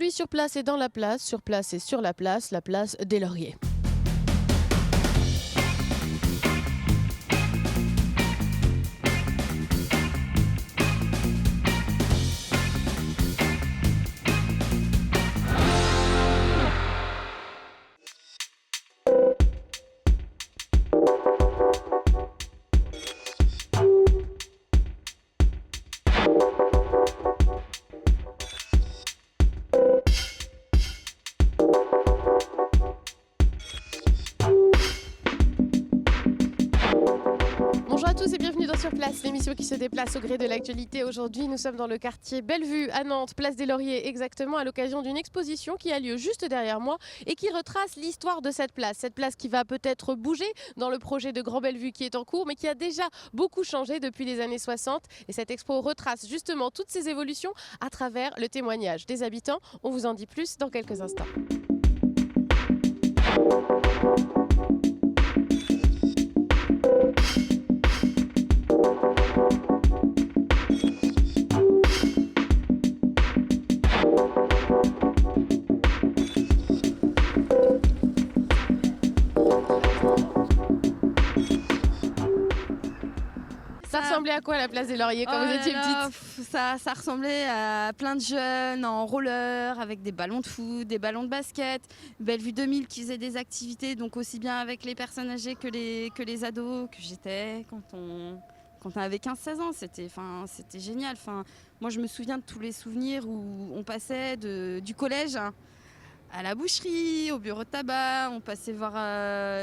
Aujourd'hui sur place et dans la place, sur place et sur la place des Lauriers. Bonjour à tous et bienvenue dans Sur Place, l'émission qui se déplace au gré de l'actualité. Aujourd'hui, nous sommes dans le quartier Bellevue à Nantes, place des Lauriers exactement, à l'occasion d'une exposition qui a lieu juste derrière moi et qui retrace l'histoire de cette place qui va peut-être bouger dans le projet de Grand Bellevue qui est en cours, mais qui a déjà beaucoup changé depuis les années 60. Et cette expo retrace justement toutes ces évolutions à travers le témoignage des habitants. On vous en dit plus dans quelques instants. Ça ressemblait à quoi la place des Lauriers quand vous étiez petite? Ça ressemblait à plein de jeunes en roller avec des ballons de foot, des ballons de basket. Bellevue 2000 qui faisait des activités, donc aussi bien avec les personnes âgées que les ados que j'étais quand on avait 15-16 ans. C'était génial. Moi, je me souviens de tous les souvenirs où on passait du collège à la boucherie, au bureau de tabac, on passait voir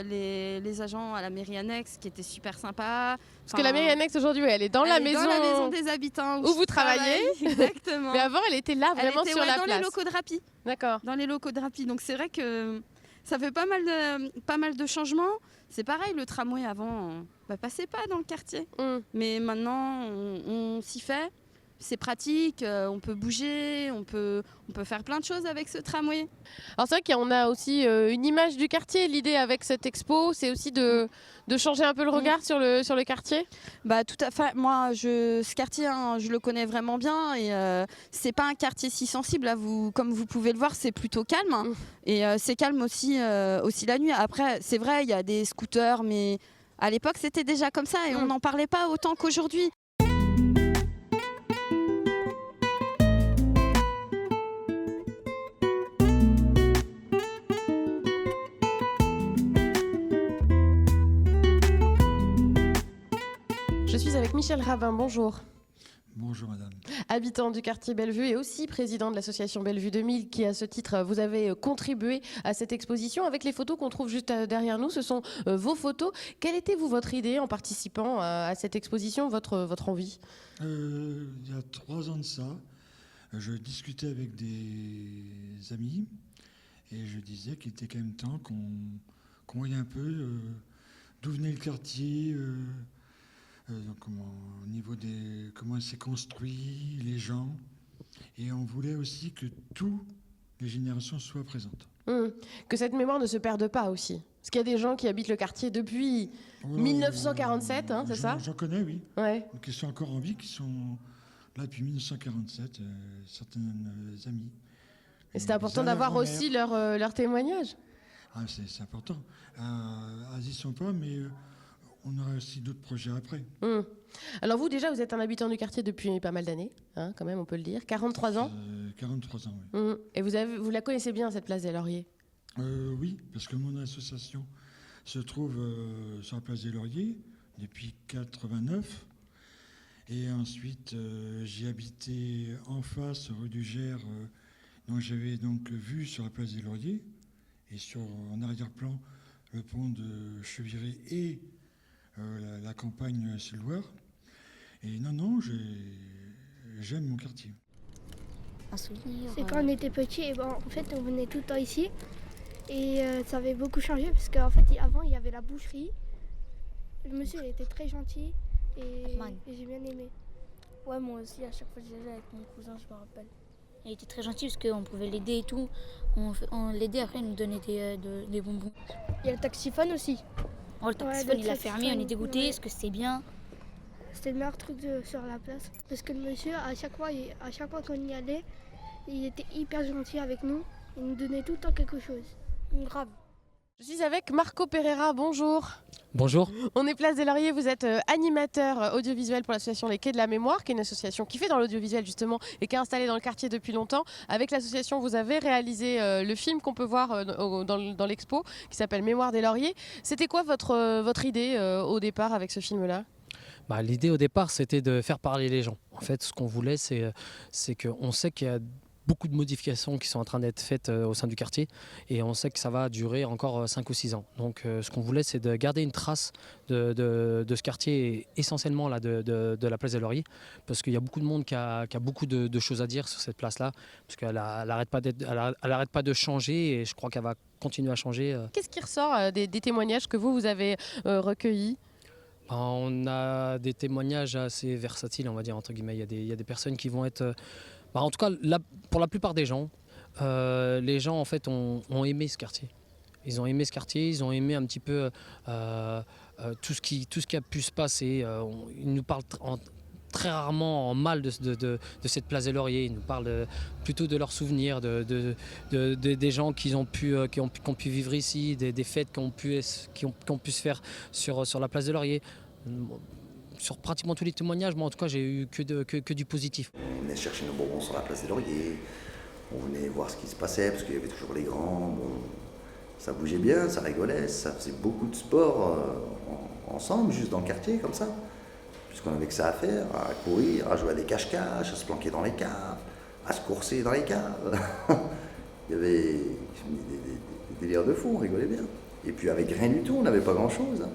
les agents à la mairie annexe qui était super sympa. Parce que la mairie annexe aujourd'hui, elle est dans la maison des habitants où vous travaillez. Exactement. Mais avant, elle était là vraiment sur la place. Dans les locaux de Rapi. D'accord. Dans les locaux de Rapi. Donc c'est vrai que ça fait pas mal de changements. C'est pareil, le tramway avant passait pas dans le quartier. Mais maintenant, on s'y fait. C'est pratique, on peut bouger, on peut faire plein de choses avec ce tramway. Alors c'est vrai qu'on a aussi une image du quartier. L'idée avec cette expo, c'est aussi de changer un peu le regard sur le quartier. Tout à fait. Moi, ce quartier, je le connais vraiment bien et c'est pas un quartier si sensible. Comme vous pouvez le voir, c'est plutôt calme. Et c'est calme aussi la nuit. Après, c'est vrai, il y a des scooters, mais à l'époque, c'était déjà comme ça et on n'en parlait pas autant qu'aujourd'hui. Je suis avec Michel Ravin, bonjour. Bonjour madame. Habitant du quartier Bellevue et aussi président de l'association Bellevue 2000 qui à ce titre vous avez contribué à cette exposition avec les photos qu'on trouve juste derrière nous. Ce sont vos photos. Quelle était votre idée en participant à cette exposition, votre envie? Il y a 3 ans de ça, je discutais avec des amis et je disais qu'il était quand même temps qu'on voyait un peu d'où venait le quartier, au niveau comment c'est construit, les gens. Et on voulait aussi que toutes les générations soient présentes. Que cette mémoire ne se perde pas aussi. Parce qu'il y a des gens qui habitent le quartier depuis 1947, c'est ça? J'en connais, oui. Ouais. Qui sont encore en vie, qui sont là depuis 1947, certains amis. Et c'était important d'avoir aussi leur témoignage. Ah, c'est important. Ils y sont pas, mais on aura aussi d'autres projets après. Alors vous, déjà, vous êtes un habitant du quartier depuis pas mal d'années, quand même, on peut le dire. 43 ans 43 ans, oui. Et vous la connaissez bien, cette place des Lauriers? Oui, parce que mon association se trouve sur la place des Lauriers depuis 89. Et ensuite, j'ai habité en face, rue du Gers, donc j'avais donc vue sur la place des Lauriers, et en arrière-plan, le pont de Cheviré et la campagne Sylloire. Et non, j'aime mon quartier. Un souvenir. C'est quand on était petit, et en fait on venait tout le temps ici. Et ça avait beaucoup changé parce qu'en fait avant il y avait la boucherie. Le monsieur il était très gentil et j'ai bien aimé. Ouais, moi aussi, à chaque fois que j'allais avec mon cousin, je me rappelle. Il était très gentil parce qu'on pouvait l'aider et tout. On l'aidait, après il nous donnait des bonbons. Il y a le taxiphone aussi. Le taxiphone il a fermé, on est dégoûtés, est-ce que c'est bien? C'était le meilleur truc sur la place. Parce que le monsieur, à chaque fois qu'on y allait, Il était hyper gentil avec nous. Il nous donnait tout le temps quelque chose. Grave. Je suis avec Marco Pereira, bonjour. Bonjour. On est place des Lauriers, vous êtes animateur audiovisuel pour l'association Les Quais de la Mémoire, qui est une association qui fait dans l'audiovisuel justement et qui est installée dans le quartier depuis longtemps. Avec l'association, vous avez réalisé le film qu'on peut voir dans l'expo, qui s'appelle Mémoire des Lauriers. C'était quoi votre idée au départ avec ce film-là ? L'idée au départ, c'était de faire parler les gens. En fait, ce qu'on voulait, c'est qu'on sait qu'il y a beaucoup de modifications qui sont en train d'être faites au sein du quartier et on sait que ça va durer encore 5 ou 6 ans. Donc ce qu'on voulait, c'est de garder une trace de ce quartier, essentiellement là, de la place des Lauriers, parce qu'il y a beaucoup de monde qui a beaucoup de choses à dire sur cette place-là, parce qu'elle n'arrête pas de changer et je crois qu'elle va continuer à changer. Qu'est-ce qui ressort des témoignages que vous avez recueillis ? On a des témoignages assez versatiles, on va dire, entre guillemets. Il y a des personnes qui vont être... en tout cas, pour la plupart des gens, les gens en fait ont aimé ce quartier. Ils ont aimé ce quartier, ils ont aimé un petit peu tout ce qui a pu se passer. Ils nous parlent très rarement en mal de cette place des Lauriers. Ils nous parlent plutôt de leurs souvenirs, des gens qui ont pu vivre ici, des fêtes qui ont pu se faire sur la place des Lauriers. Sur pratiquement tous les témoignages, moi en tout cas j'ai eu que du positif. On venait chercher nos bonbons sur la place des Lauriers, on venait voir ce qui se passait parce qu'il y avait toujours les grands. Bon, ça bougeait bien, ça rigolait, ça faisait beaucoup de sport ensemble, juste dans le quartier comme ça. Puisqu'on avait que ça à faire, à courir, à jouer à des cache-cache, à se planquer dans les caves, à se courser dans les caves. Il y avait des délires de fou, on rigolait bien. Et puis avec rien du tout, on n'avait pas grand-chose.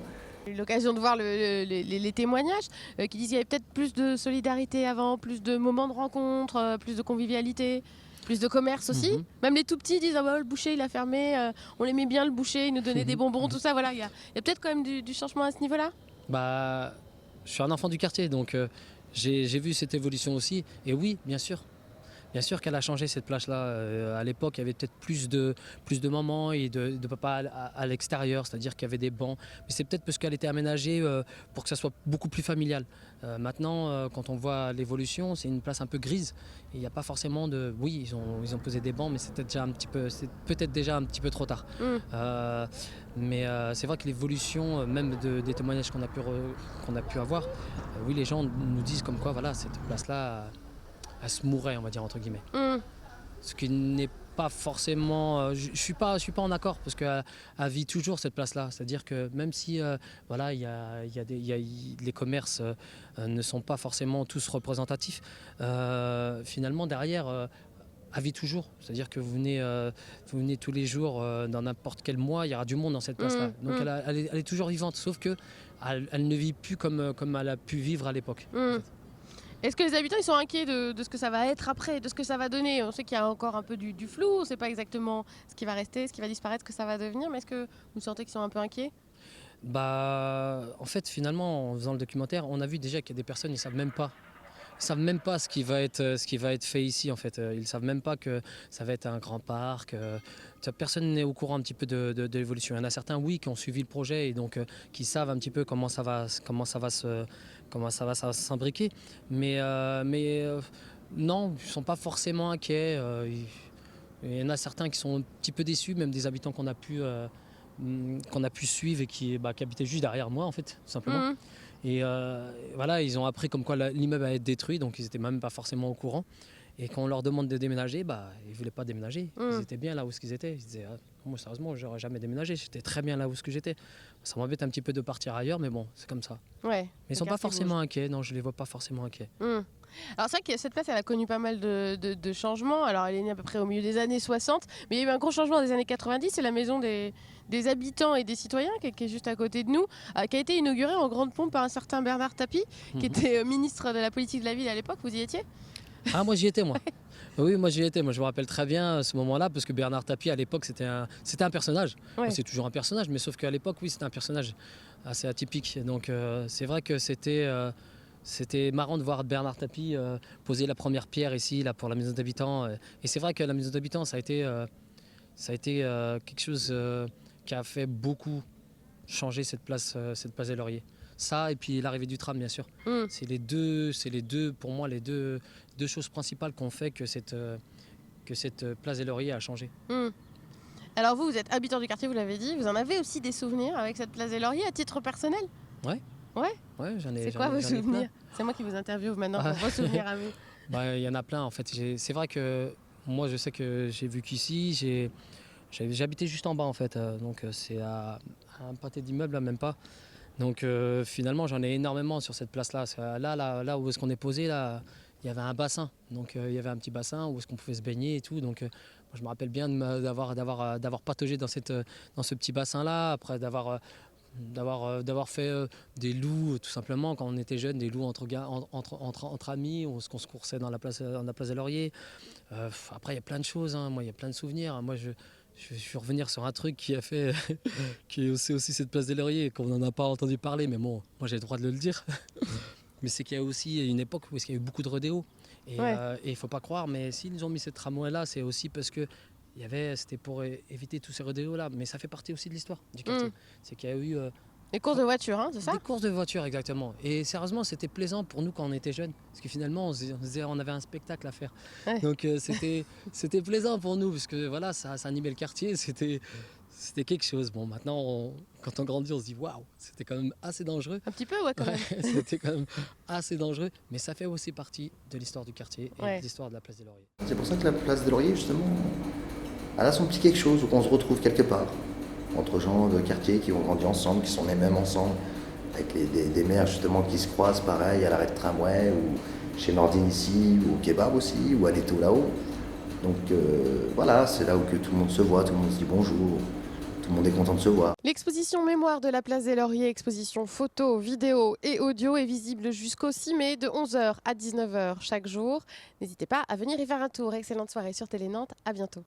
J'ai eu l'occasion de voir les témoignages qui disent qu'il y avait peut-être plus de solidarité avant, plus de moments de rencontre, plus de convivialité, plus de commerce aussi. Même les tout petits disent le boucher il a fermé, on aimait bien le boucher, il nous donnait des bonbons, tout ça. Voilà, il y a peut-être quand même du changement à ce niveau-là. Je suis un enfant du quartier, donc j'ai vu cette évolution aussi. Et oui, bien sûr qu'elle a changé cette place-là. À l'époque, il y avait peut-être plus de mamans et de papas à l'extérieur, c'est-à-dire qu'il y avait des bancs. Mais c'est peut-être parce qu'elle était aménagée pour que ça soit beaucoup plus familial. Maintenant, quand on voit l'évolution, c'est une place un peu grise. Il n'y a pas forcément de... Oui, ils ont posé des bancs, mais c'est peut-être déjà un petit peu trop tard. Mais c'est vrai que l'évolution, même des témoignages qu'on a pu avoir, oui, les gens nous disent comme quoi, voilà, cette place-là... elle se mourait, on va dire, entre guillemets. Ce qui n'est pas forcément... je suis pas en accord, parce qu'elle vit toujours cette place-là. C'est-à-dire que même si les commerces ne sont pas forcément tous représentatifs, finalement, derrière... elle vit toujours, c'est-à-dire que vous venez tous les jours dans n'importe quel mois, il y aura du monde dans cette place-là. Donc elle est toujours vivante, sauf qu'elle ne vit plus comme elle a pu vivre à l'époque. Est-ce que les habitants ils sont inquiets de ce que ça va être après, de ce que ça va donner ? On sait qu'il y a encore un peu du flou, on ne sait pas exactement ce qui va rester, ce qui va disparaître, ce que ça va devenir, mais est-ce que vous sentez qu'ils sont un peu inquiets ? En fait, finalement, en faisant le documentaire, on a vu déjà qu'il y a des personnes, ils ne savent même pas. Ils savent même pas ce qui va être fait ici en fait. Ils savent même pas que ça va être un grand parc. Personne n'est au courant un petit peu de l'évolution. Il y en a certains oui qui ont suivi le projet et donc qui savent un petit peu comment ça va s'imbriquer. Mais non, ils sont pas forcément inquiets. Il y en a certains qui sont un petit peu déçus, même des habitants qu'on a pu suivre et qui habitaient juste derrière moi en fait, tout simplement. Et voilà, ils ont appris comme quoi l'immeuble allait être détruit, donc ils n'étaient même pas forcément au courant. Et quand on leur demande de déménager, ils ne voulaient pas déménager. Ils étaient bien là où ils étaient. Ils disaient, moi sérieusement, j'aurais jamais déménagé, j'étais très bien là où j'étais. Ça m'embête un petit peu de partir ailleurs, mais bon, c'est comme ça. Ouais, mais ils ne sont pas forcément inquiets, non, je ne les vois pas forcément inquiets. Alors c'est vrai que cette place elle a connu pas mal de changements. Alors elle est née à peu près au milieu des années 60, mais il y a eu un gros changement dans les années 90. C'est la maison des habitants et des citoyens qui est juste à côté de nous, qui a été inaugurée en grande pompe par un certain Bernard Tapie, qui était ministre de la politique de la ville à l'époque. Vous y étiez ? Ah, moi j'y étais moi. Oui, moi j'y étais. Moi je me rappelle très bien ce moment-là parce que Bernard Tapie à l'époque c'était un personnage. Ouais. C'est toujours un personnage, mais sauf qu'à l'époque oui c'était un personnage assez atypique. Donc c'est vrai que c'était marrant de voir Bernard Tapie poser la première pierre ici là, pour la maison d'habitants. Et c'est vrai que la maison d'habitants, ça a été quelque chose qui a fait beaucoup changer cette place des Lauriers. Ça et puis l'arrivée du tram, bien sûr. C'est les deux, pour moi, les deux choses principales qui ont fait que que cette place des Lauriers a changé. Alors vous êtes habitant du quartier, vous l'avez dit, vous en avez aussi des souvenirs avec cette place des Lauriers à titre personnel? Ouais, j'en ai. C'est quoi vos j'en ai plein. souvenirs? C'est moi qui vous interviewe maintenant pour vos souvenirs à vous. Il y en a plein en fait. C'est vrai que moi je sais que j'ai vécu ici, j'habitais juste en bas en fait, donc c'est à un pâté d'immeubles, même pas. Donc finalement j'en ai énormément sur cette place-là. Là où est-ce qu'on est posé, là, il y avait un bassin. Donc il y avait un petit bassin où est-ce qu'on pouvait se baigner et tout. Donc moi, je me rappelle bien d'avoir pataugé dans ce petit bassin-là, après d'avoir fait des loups tout simplement quand on était jeunes, des loups entre amis, qu'on se coursait dans la place des Lauriers. Après il y a plein de choses, hein. Moi il y a plein de souvenirs. Moi je vais revenir sur un truc qui a fait qui est aussi cette place des Lauriers qu'on n'en a pas entendu parler, mais bon, moi j'ai le droit de le dire. Mais c'est qu'il y a aussi une époque où il y a eu beaucoup de rodéos. Et il ne faut pas croire, mais s'ils ont mis cette tramway-là, c'est aussi parce que c'était pour éviter tous ces rodéos-là. Mais ça fait partie aussi de l'histoire du quartier. C'est qu'il y a eu Les courses de voiture, hein, c'est ça? des courses de voitures, exactement. Et sérieusement, c'était plaisant pour nous quand on était jeunes. Parce que finalement, on avait un spectacle à faire. Ouais. Donc c'était plaisant pour nous, parce que voilà, ça animait le quartier. C'était quelque chose. Bon, maintenant, quand on grandit, on se dit waouh, c'était quand même assez dangereux. Un petit peu, ouais, quand même. C'était quand même assez dangereux, mais ça fait aussi partie de l'histoire du quartier et Ouais. de l'histoire de la place des Lauriers. C'est pour ça que la place des Lauriers, justement, elle a son petit quelque chose où on se retrouve quelque part. Entre gens de quartier qui ont grandi ensemble, qui sont nés même ensemble, avec des mères justement qui se croisent pareil à l'arrêt de tramway, ou chez Nordine ici, ou au kebab aussi, ou à l'étau là-haut. Donc voilà, c'est là où que tout le monde se voit, tout le monde se dit bonjour, tout le monde est content de se voir. L'exposition Mémoire de la place des Lauriers, exposition photo, vidéo et audio, est visible jusqu'au 6 mai de 11h à 19h chaque jour. N'hésitez pas à venir y faire un tour. Excellente soirée sur Télé Nantes, à bientôt.